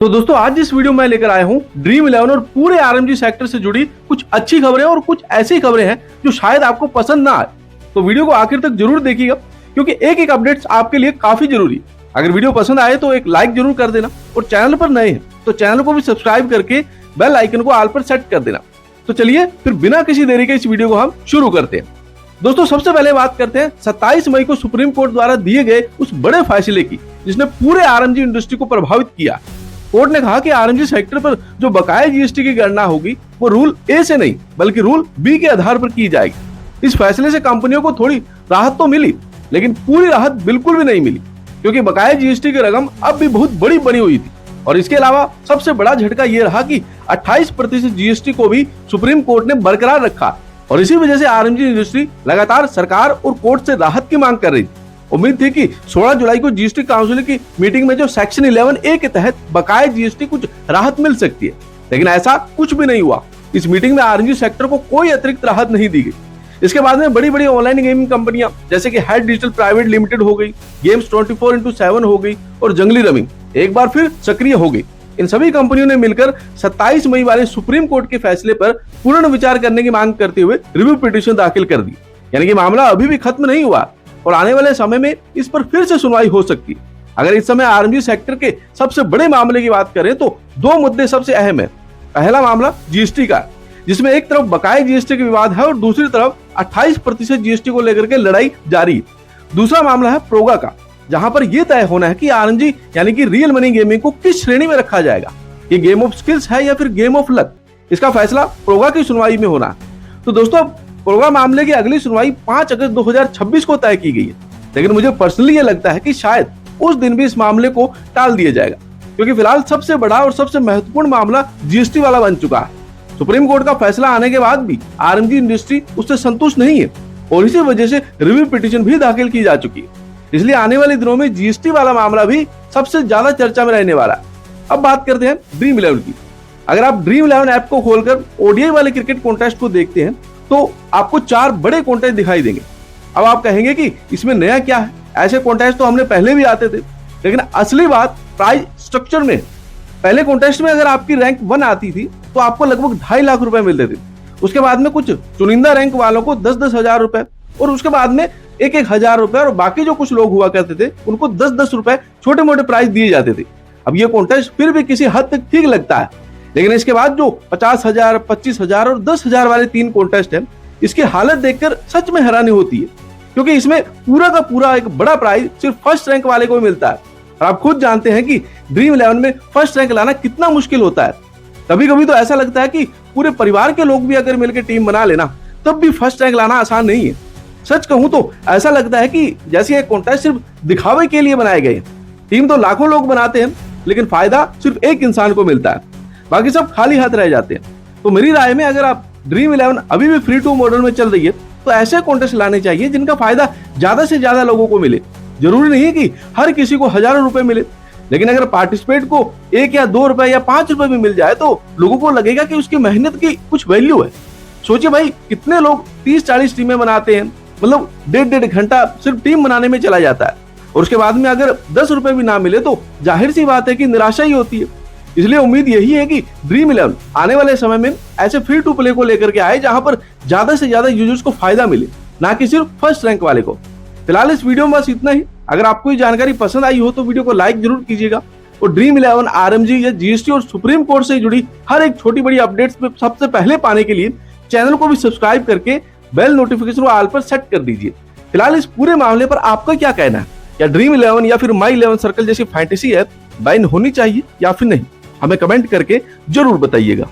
तो दोस्तों आज इस वीडियो में लेकर आया हूँ ड्रीम 11 और पूरे आरएमजी सेक्टर से जुड़ी कुछ अच्छी खबरें और कुछ ऐसी खबरें हैं जो शायद आपको पसंद ना आए। तो वीडियो को आखिर तक जरूर देखिएगा क्योंकि एक एक अपडेट्स आपके लिए काफी जरूरी है। अगर वीडियो पसंद आए तो एक लाइक जरूर कर देना और चैनल पर नए हैं तो चैनल को भी सब्सक्राइब करके बेल आइकन को ऑल पर सेट कर देना। तो चलिए फिर बिना किसी देरी के इस वीडियो को हम शुरू करते हैं। दोस्तों सबसे पहले बात करते हैं 27 मई को सुप्रीम कोर्ट द्वारा दिए गए उस बड़े फैसले की जिसने पूरे आरएमजी इंडस्ट्री को प्रभावित किया। कोर्ट ने कहा कि आरएमजी सेक्टर पर जो बकाया जीएसटी की गणना होगी वो रूल ए से नहीं बल्कि रूल बी के आधार पर की जाएगी। इस फैसले से कंपनियों को थोड़ी राहत तो मिली लेकिन पूरी राहत बिल्कुल भी नहीं मिली क्योंकि बकाया जीएसटी की रकम अब भी बहुत बड़ी बनी हुई थी। और इसके अलावा सबसे बड़ा झटका ये रहा कि 28% जीएसटी को भी सुप्रीम कोर्ट ने बरकरार रखा और इसी वजह से आरएमजी इंडस्ट्री लगातार सरकार और कोर्ट से राहत की मांग कर रही थी। उम्मीद थी कि 16 जुलाई को जीएसटी काउंसिल की मीटिंग में जो सेक्शन 11A के तहत बकाया जीएसटी कुछ राहत मिल सकती है, लेकिन ऐसा कुछ भी नहीं हुआ। इस मीटिंग में आरएमजी सेक्टर को कोई अतिरिक्त राहत नहीं दी गई। इसके बाद में बड़ी बड़ी ऑनलाइन गेमिंग कंपनियां जैसे कि हेड डिजिटल प्राइवेट लिमिटेड हो गई, गेम्स 24x7 हो गई और जंगली रमी एक बार फिर सक्रिय हो गई। इन सभी कंपनियों ने मिलकर 27 मई वाले सुप्रीम कोर्ट के फैसले पर पुनः विचार करने की मांग करते हुए रिव्यू पिटीशन दाखिल कर दी। यानी कि मामला अभी भी खत्म नहीं हुआ और आने वाले समय में इस पर फिर से सुनवाई हो सकती है। अगर इस समय आरएमजी सेक्टर के सबसे बड़े मामले की बात करें तो दो मुद्दे सबसे अहम है। पहला मामला जीएसटी का, जिसमें एक तरफ बकाया जीएसटी के विवाद है और दूसरी तरफ 28% जीएसटी को लेकर के लड़ाई जारी है। दूसरा मामला है प्रोगा का, जहां पर यह तय होना है कि आरएमजी यानी कि रियल मनी गेमिंग को किस श्रेणी में रखा जाएगा। ये गेम ऑफ स्किल्स है या फिर गेम ऑफ लक, इसका फैसला प्रोगा की सुनवाई में होना है। तो दोस्तों प्रोगा मामले की अगली सुनवाई 5 अगस्त 2026 को तय की गई है, लेकिन मुझे पर्सनली ये लगता है कि शायद उस दिन भी इस मामले को टाल दिया जाएगा क्योंकि फिलहाल सबसे बड़ा और सबसे महत्वपूर्ण मामला जीएसटी वाला बन चुका है। सुप्रीम कोर्ट का फैसला आने के बाद भी आरएमजी इंडस्ट्री उससे संतुष्ट नहीं है और इसी वजह से रिव्यू पिटीशन भी दाखिल की जा चुकी है। इसलिए आने वाले दिनों में जीएसटी वाला मामला भी सबसे ज्यादा चर्चा में रहने वाला है। अब बात करते हैं ड्रीम 11 की। अगर आप ड्रीम 11 ऐप को खोलकर ओडीआई वाले क्रिकेट कॉन्टेस्ट को देखते हैं तो आपको 4 बड़े कॉन्टेस्ट दिखाई देंगे। अब आप कहेंगे कि इसमें नया क्या है, ऐसे कॉन्टेस्ट तो हमने पहले भी आते थे। लेकिन असली बात प्राइज स्ट्रक्चर में। पहले कॉन्टेस्ट में अगर आपकी रैंक 1 आती थी तो आपको लगभग 2.5 लाख रुपए मिलते थे। उसके बाद में कुछ चुनिंदा रैंक वालों को 10-10 हजार रुपए और उसके बाद में 1-1 हजार रुपए और बाकी जो कुछ लोग हुआ करते थे उनको 10-10 रुपए छोटे मोटे प्राइज दिए जाते थे। अब ये कॉन्टेस्ट फिर भी किसी हद तक ठीक लगता है, लेकिन इसके बाद जो 50,000, 25,000 और 10,000 वाले 3 कॉन्टेस्ट हैं, इसकी हालत देखकर सच में हैरानी होती है क्योंकि इसमें पूरा का पूरा एक बड़ा प्राइज सिर्फ फर्स्ट रैंक वाले को मिलता है। और आप खुद जानते हैं कि ड्रीम 11 में फर्स्ट रैंक लाना कितना मुश्किल होता है। कभी कभी तो ऐसा लगता है कि पूरे परिवार के लोग भी अगर मिलकर टीम बना लेना तब भी फर्स्ट रैंक लाना आसान नहीं है। सच कहूं तो ऐसा लगता है कि जैसे ये कॉन्टेस्ट सिर्फ दिखावे के लिए बनाए गए। टीम तो लाखों लोग बनाते हैं लेकिन फायदा सिर्फ एक इंसान को मिलता है, बाकी सब खाली हाथ रह जाते हैं। तो मेरी राय में अगर आप ड्रीम 11 अभी भी फ्री टू मॉडल में चल रही है तो ऐसे कॉन्टेस्ट लाने चाहिए जिनका फायदा ज्यादा से ज्यादा लोगों को मिले। जरूरी नहीं है कि हर किसी को हजारों रुपए मिले, लेकिन अगर पार्टिसिपेट को 1 या 2 रुपए या 5 रुपए भी मिल जाए तो लोगों को लगेगा कि उसकी मेहनत की कुछ वैल्यू है। सोचिए भाई कितने लोग 30-40 टीमें बनाते हैं, मतलब 1.5 घंटा सिर्फ टीम बनाने में चला जाता है और उसके बाद में अगर 10 रुपए भी ना मिले तो जाहिर सी बात है कि निराशा ही होती है। इसलिए उम्मीद यही है कि ड्रीम 11 आने वाले समय में ऐसे फ्री टू प्ले को लेकर के आए जहां पर ज्यादा से ज्यादा यूजर्स को फायदा मिले, ना कि सिर्फ फर्स्ट रैंक वाले को। फिलहाल इस वीडियो में बस इतना ही। अगर आपको ये जानकारी पसंद आई हो तो वीडियो को लाइक जरूर कीजिएगा और ड्रीम 11 आरएमजी या जीएसटी और सुप्रीम कोर्ट से जुड़ी हर एक छोटी बड़ी अपडेट्स सबसे पहले पाने के लिए चैनल को भी सब्सक्राइब करके बेल नोटिफिकेशन को ऑल पर सेट कर दीजिए। फिलहाल इस पूरे मामले पर आपका क्या कहना है? या ड्रीम 11 या फिर माई 11 सर्कल जैसी फैंटेसी ऐप बैन होनी चाहिए या फिर नहीं? हमें कमेंट करके जरूर बताइएगा।